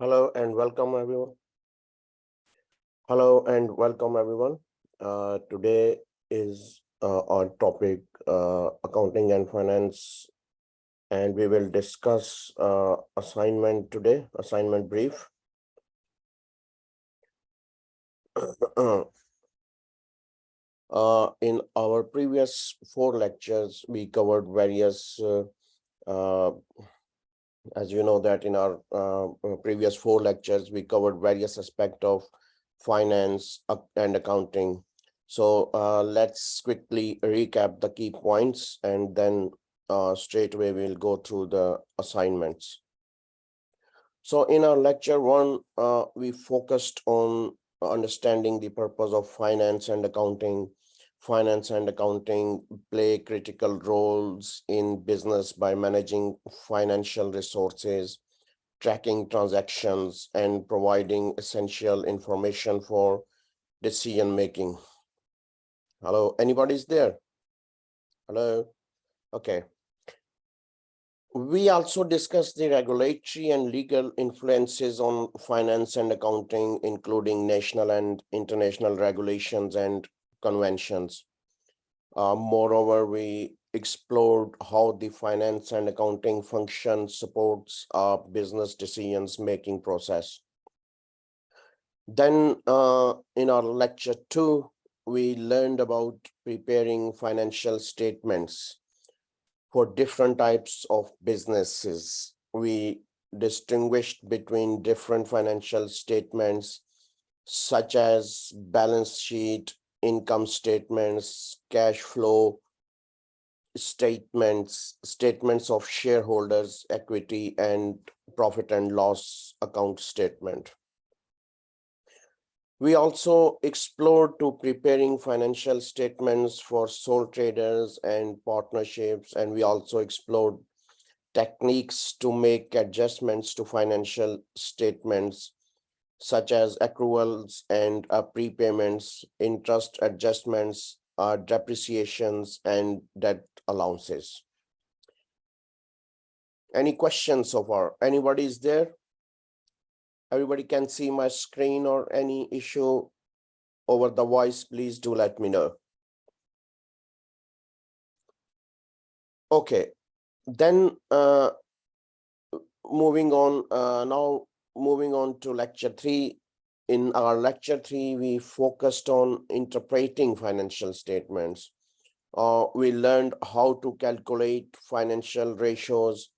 Hello and welcome everyone. Hello and welcome everyone. Today is our topic accounting and finance, and we will discuss assignment today, assignment brief. In our previous 4 lectures, we covered various, as you know that in our previous 4 lectures, we covered various aspects of finance and accounting. So let's quickly recap the key points, and then straight away we'll go through the assignments. So in our lecture 1, we focused on understanding the purpose of finance and accounting. Finance and accounting play critical roles in business by managing financial resources, tracking transactions, and providing essential information for decision making. Hello, anybody's there? Hello. Okay. We also discussed the regulatory and legal influences on finance and accounting, including national and international regulations and conventions. Moreover, we explored how the finance and accounting function supports our business decisions making process. Then in our lecture 2, we learned about preparing financial statements for different types of businesses. We distinguished between different financial statements, such as balance sheet, income statements, cash flow statements, statements of shareholders' equity, and profit and loss account statement. We also explored to preparing financial statements for sole traders and partnerships, and we also explored techniques to make adjustments to financial statements, such as accruals and prepayments, interest adjustments, depreciations, and debt allowances. Any questions so far? Anybody is there? Everybody can see my screen, or any issue over the voice, please do let me know. Okay, then moving on to lecture 3. In our lecture 3, we focused on interpreting financial statements. We learned how to calculate financial ratios,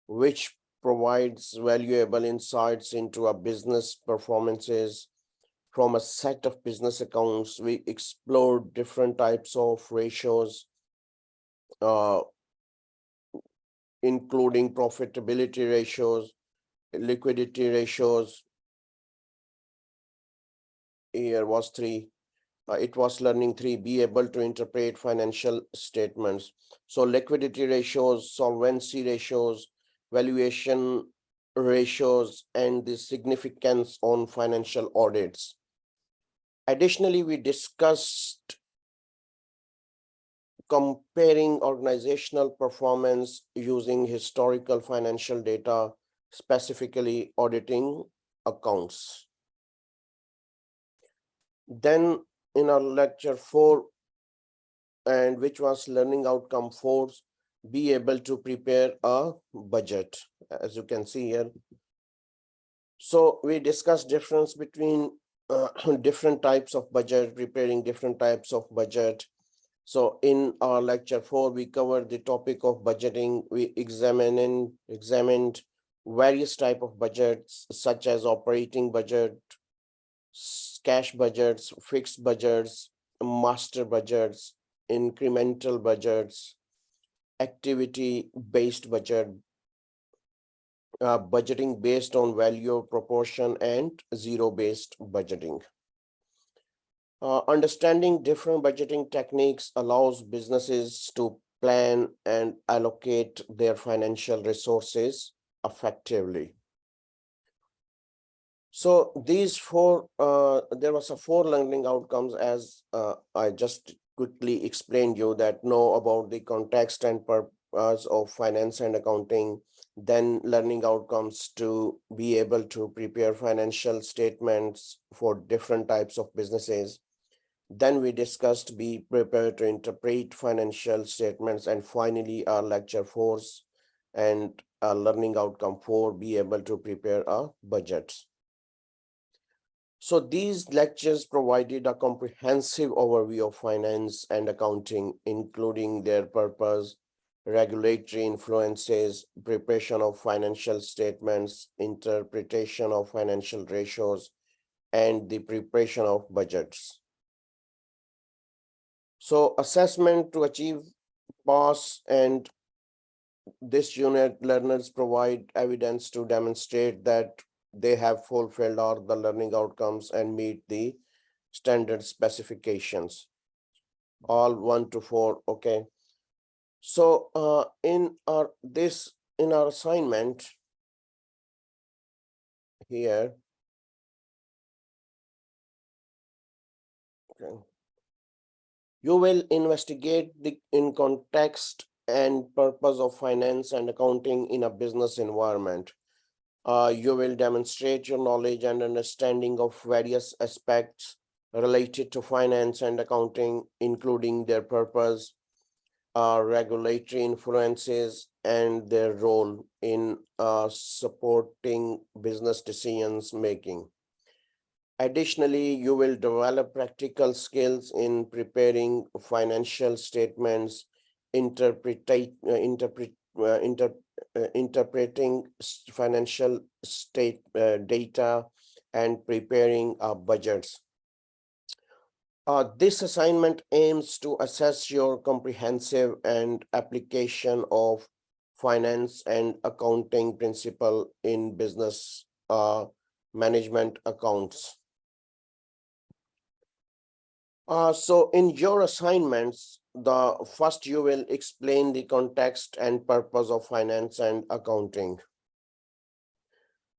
which provides valuable insights into a business performances. From a set of business accounts, we explored different types of ratios, including profitability ratios, liquidity ratios. Here was 3. It was learning 3, be able to interpret financial statements. So liquidity ratios, solvency ratios, valuation ratios, and the significance on financial audits. Additionally, we discussed comparing organizational performance using historical financial data, specifically auditing accounts. Then in our lecture 4, and which was learning outcome 4, be able to prepare a budget, as you can see here. So we discussed difference between different types of budget, preparing different types of budget. So in our lecture 4, we covered the topic of budgeting. We examined various types of budgets, such as operating budget, cash budgets, fixed budgets, master budgets, incremental budgets, activity-based budget, budgeting based on value proportion, and zero-based budgeting. Understanding different budgeting techniques allows businesses to plan and allocate their financial resources effectively. So these 4, there was 4 learning outcomes, as I just quickly explained you, that know about the context and purpose of finance and accounting, Then learning outcomes to be able to prepare financial statements for different types of businesses. Then we discussed be prepared to interpret financial statements, and finally our lecture 4 and learning outcome 4, be able to prepare a budget. So these lectures provided a comprehensive overview of finance and accounting, including their purpose, regulatory influences, preparation of financial statements, interpretation of financial ratios, and the preparation of budgets. So assessment to achieve pass, and this unit learners provide evidence to demonstrate that they have fulfilled all the learning outcomes and meet the standard specifications, all 1 to 4. Okay. So in our assignment here, okay, you will investigate the in context and purpose of finance and accounting in a business environment. You will demonstrate your knowledge and understanding of various aspects related to finance and accounting, including their purpose, regulatory influences, and their role in supporting business decisions making. Additionally, you will develop practical skills in preparing financial statements, interpreting financial data, and preparing budgets. This assignment aims to assess your comprehensive and application of finance and accounting principle in business management accounts. So in your assignments, the first you will explain the context and purpose of finance and accounting.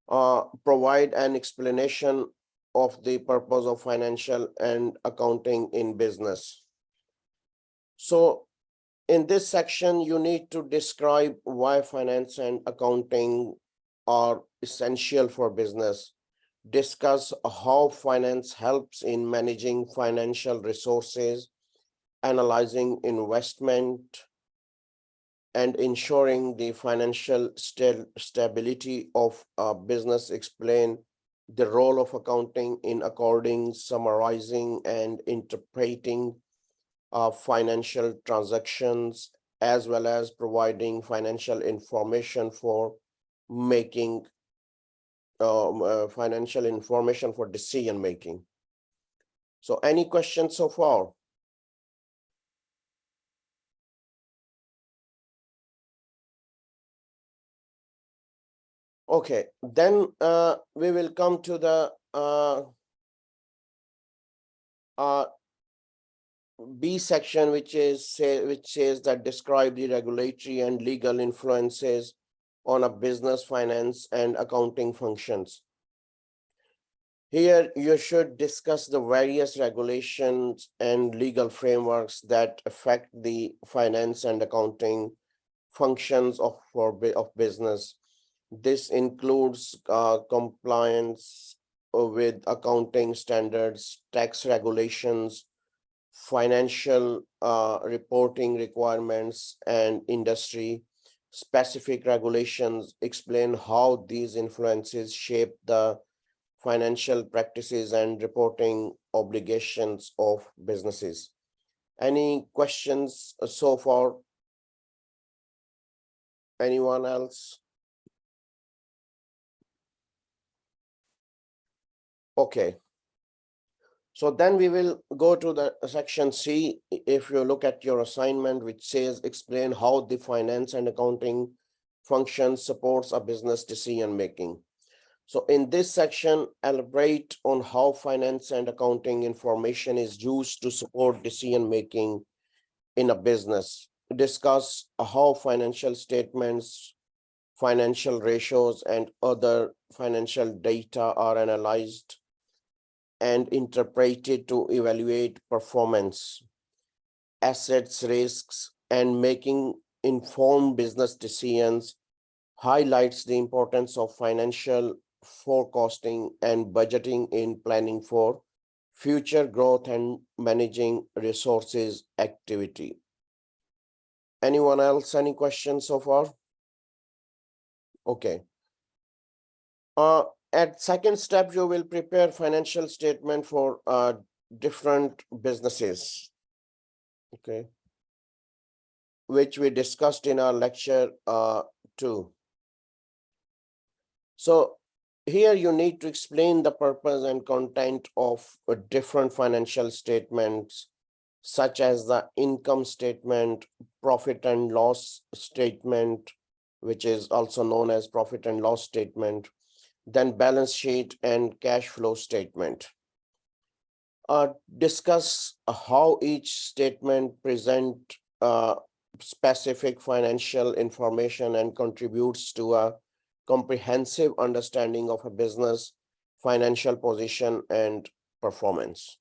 Provide an explanation of the purpose of financial and accounting in business. So in this section, you need to describe why finance and accounting are essential for business. Discuss how finance helps in managing financial resources, analyzing investment, and ensuring the financial stability of a business. Explain the role of accounting in according, summarizing, and interpreting financial transactions, as well as providing financial information for making financial information for decision making. So any questions so far? Okay, then we will come to the B section, which says that describe the regulatory and legal influences on a business, finance, and accounting functions. Here, you should discuss the various regulations and legal frameworks that affect the finance and accounting functions of business. This includes compliance with accounting standards, tax regulations, financial reporting requirements, and industry specific regulations. Explain how these influences shape the financial practices and reporting obligations of businesses. Any questions so far? Anyone else? Okay. So then we will go to the section C. If you look at your assignment, which says explain how the finance and accounting function supports a business decision making. So in this section, elaborate on how finance and accounting information is used to support decision making in a business. Discuss how financial statements, financial ratios, and other financial data are analyzed and interpreted to evaluate performance, assets, risks, and making informed business decisions. highlights the importance of financial forecasting and budgeting in planning for future growth and managing resources activity. Anyone else, any questions so far? Okay. At second step, you will prepare financial statement for different businesses, okay, which we discussed in our lecture 2. So here you need to explain the purpose and content of different financial statements, such as the income statement, profit and loss statement, which is also known as profit and loss statement, then balance sheet and cash flow statement. Discuss how each statement present specific financial information and contributes to a comprehensive understanding of a business, financial position, and performance.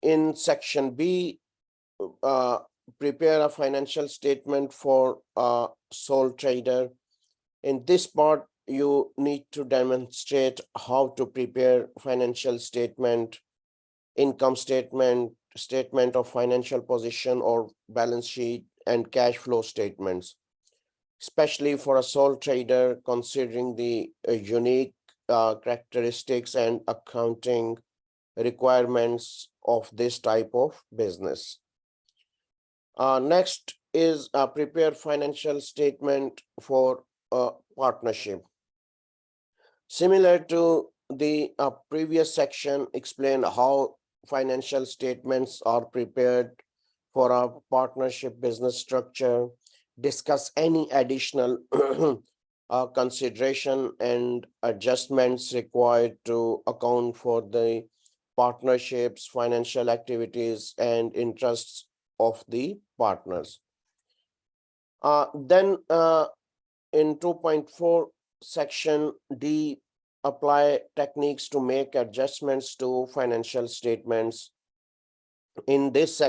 In section B, prepare a financial statement for a sole trader. In this part, you need to demonstrate how to prepare financial statement, income statement, statement of financial position or balance sheet, and cash flow statements, especially for a sole trader, considering the unique characteristics and accounting requirements of this type of business. Next is prepare financial statement for a partnership. Similar to the previous section, explain how financial statements are prepared for a partnership business structure, discuss any additional consideration and adjustments required to account for the partnerships, financial activities, and interests of the partners. Then in 2.4 section D, apply techniques to make adjustments to financial statements. In this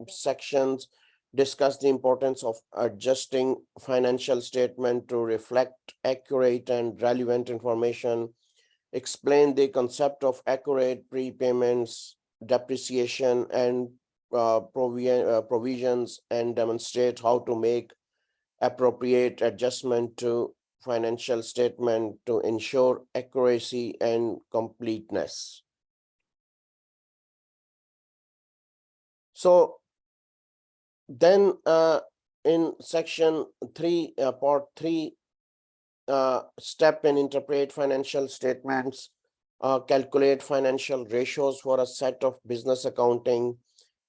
sections, discuss the importance of adjusting financial statement to reflect accurate and relevant information, explain the concept of accurate prepayments, depreciation, and provisions, and demonstrate how to make appropriate adjustment to financial statement to ensure accuracy and completeness. So then in section 3, part 3, step and interpret financial statements, calculate financial ratios for a set of business accounting.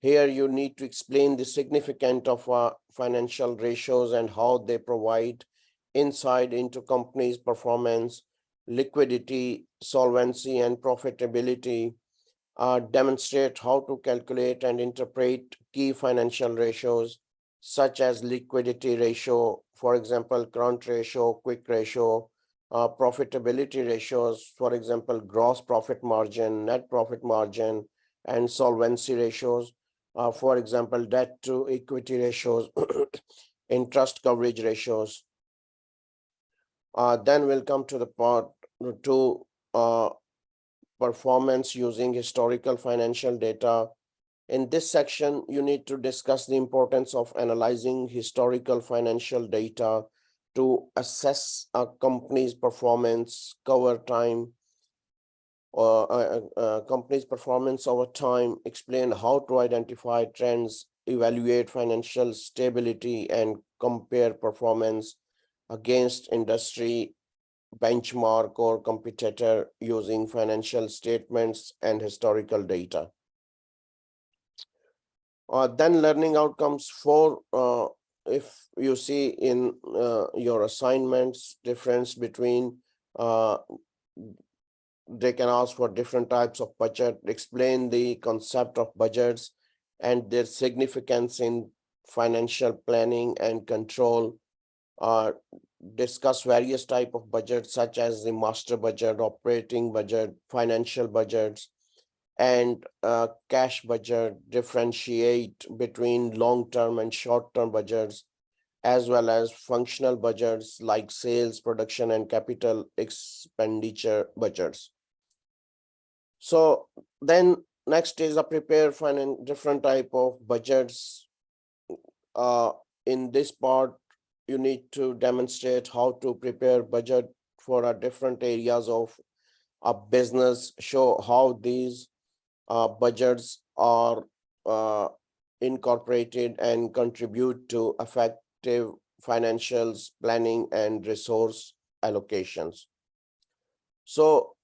Here you need to explain the significance of financial ratios and how they provide insight into company's performance, liquidity, solvency, and profitability. Demonstrate how to calculate and interpret key financial ratios, such as liquidity ratio, for example, current ratio, quick ratio, profitability ratios, for example, gross profit margin, net profit margin, and solvency ratios, for example, debt to equity ratios, interest coverage ratios. Then we'll come to the part 2, performance using historical financial data. In this section, you need to discuss the importance of analyzing historical financial data to assess a company's performance, company's performance over time, explain how to identify trends, evaluate financial stability, and compare performance against industry benchmark or competitor using financial statements and historical data. Then learning outcomes 4, if you see in your assignments, difference between, they can ask for different types of budget, explain the concept of budgets and their significance in financial planning and control. Discuss various types of budgets, such as the master budget, operating budget, financial budgets, and cash budget. Differentiate between long-term and short-term budgets, as well as functional budgets like sales, production, and capital expenditure budgets. So then next is a prepare different type of budgets. In this part, you need to demonstrate how to prepare budget for different areas of a business, show how these budgets are incorporated and contribute to effective financials planning and resource allocations. So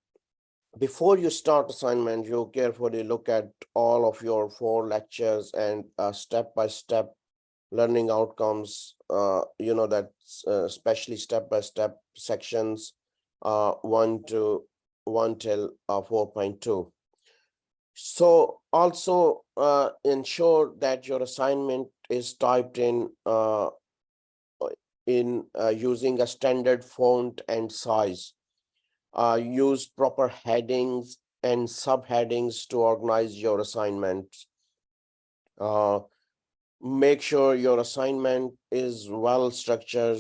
before you start assignment, you carefully look at all of your 4 lectures and step-by-step learning outcomes, that's especially step-by-step sections 1 till 4.2. So also ensure that your assignment is typed in using a standard font and size. Use proper headings and subheadings to organize your assignments. Make sure your assignment is well structured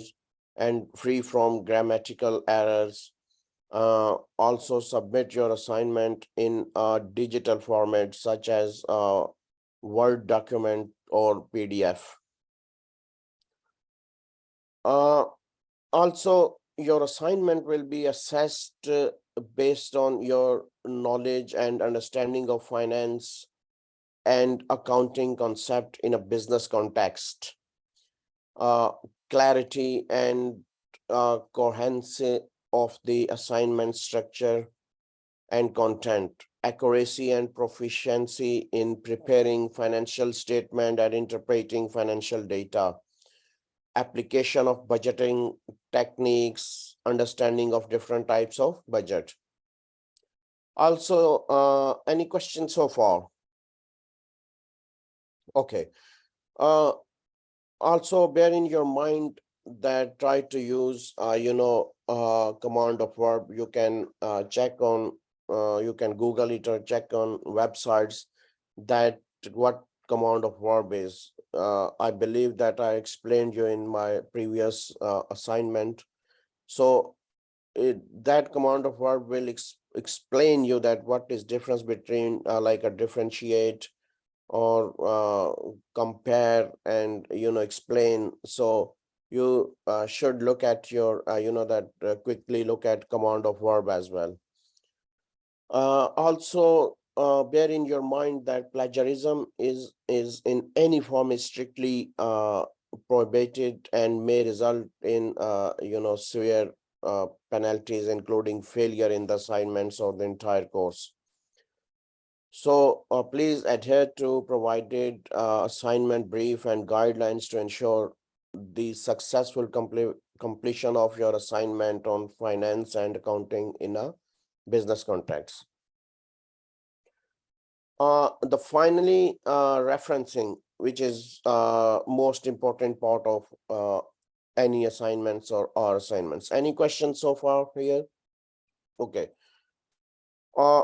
and free from grammatical errors. Also submit your assignment in a digital format such as a Word document or PDF. Also, your assignment will be assessed based on your knowledge and understanding of finance and accounting concept in a business context. Clarity and coherence of the assignment structure and content, accuracy and proficiency in preparing financial statement and interpreting financial data, application of budgeting techniques, understanding of different types of budget. Also, any questions so far? Okay. Also bear in your mind that try to use, command of verb. You can check on, you can Google it or check on websites that what command of verb is. I believe that I explained you in my previous assignment. So that command of verb will explain you that what is difference between like a differentiate or compare and explain. So you should look at your quickly look at command of verb as well. Also bear in your mind that plagiarism is in any form is strictly prohibited and may result in severe penalties, including failure in the assignments or the entire course. So please adhere to provided assignment brief and guidelines to ensure the successful completion of your assignment on finance and accounting in a business context. The finally referencing, which is most important part of any assignments or assignments. Any questions so far here? Okay.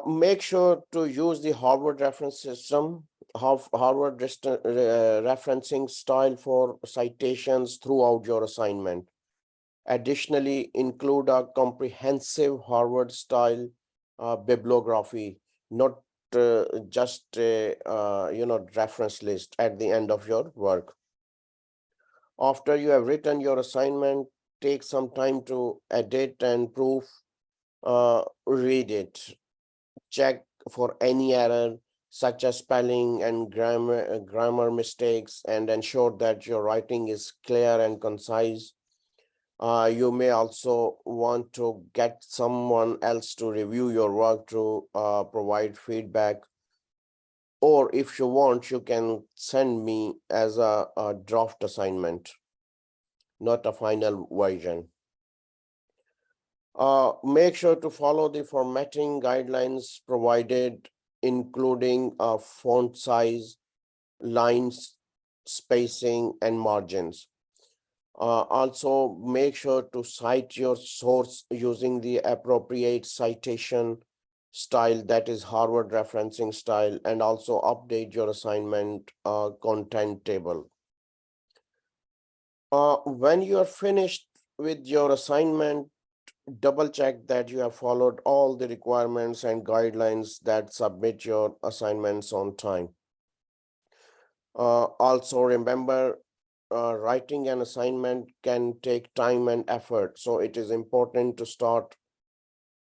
Make sure to use the Harvard reference system, Harvard referencing style for citations throughout your assignment. Additionally, include a comprehensive Harvard style bibliography, not just a reference list at the end of your work. After you have written your assignment, take some time to edit and proof read it. Check for any error such as spelling and grammar mistakes and ensure that your writing is clear and concise. You may also want to get someone else to review your work to provide feedback. Or if you want, you can send me as a draft assignment, not a final version. Make sure to follow the formatting guidelines provided, including font size, lines, spacing, and margins. Also, make sure to cite your source using the appropriate citation style, that is Harvard referencing style, and also update your assignment content table. When you are finished with your assignment, double check that you have followed all the requirements and guidelines that submit your assignments on time. Also remember, writing an assignment can take time and effort, so it is important to start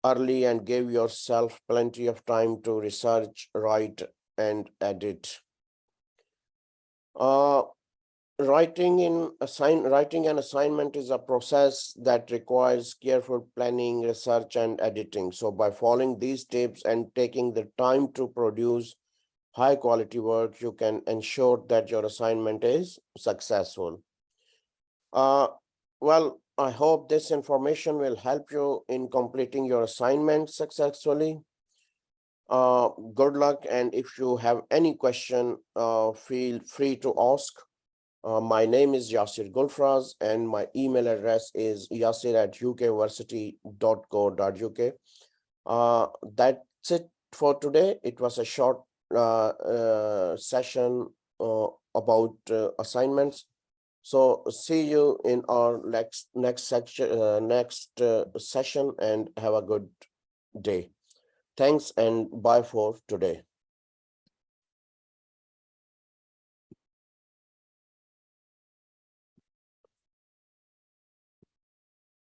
early and give yourself plenty of time to research, write, and edit. Writing an assignment is a process that requires careful planning, research, and editing. So by following these tips and taking the time to produce high quality work, you can ensure that your assignment is successful. Well, I hope this information will help you in completing your assignment successfully. Good luck, and if you have any question, feel free to ask. My name is Yasir Gulfraz, and my email address is yasir@ukversity.co.uk. That's it for today. It was a short session about assignments. So see you in our next session, and have a good day. Thanks and bye for today.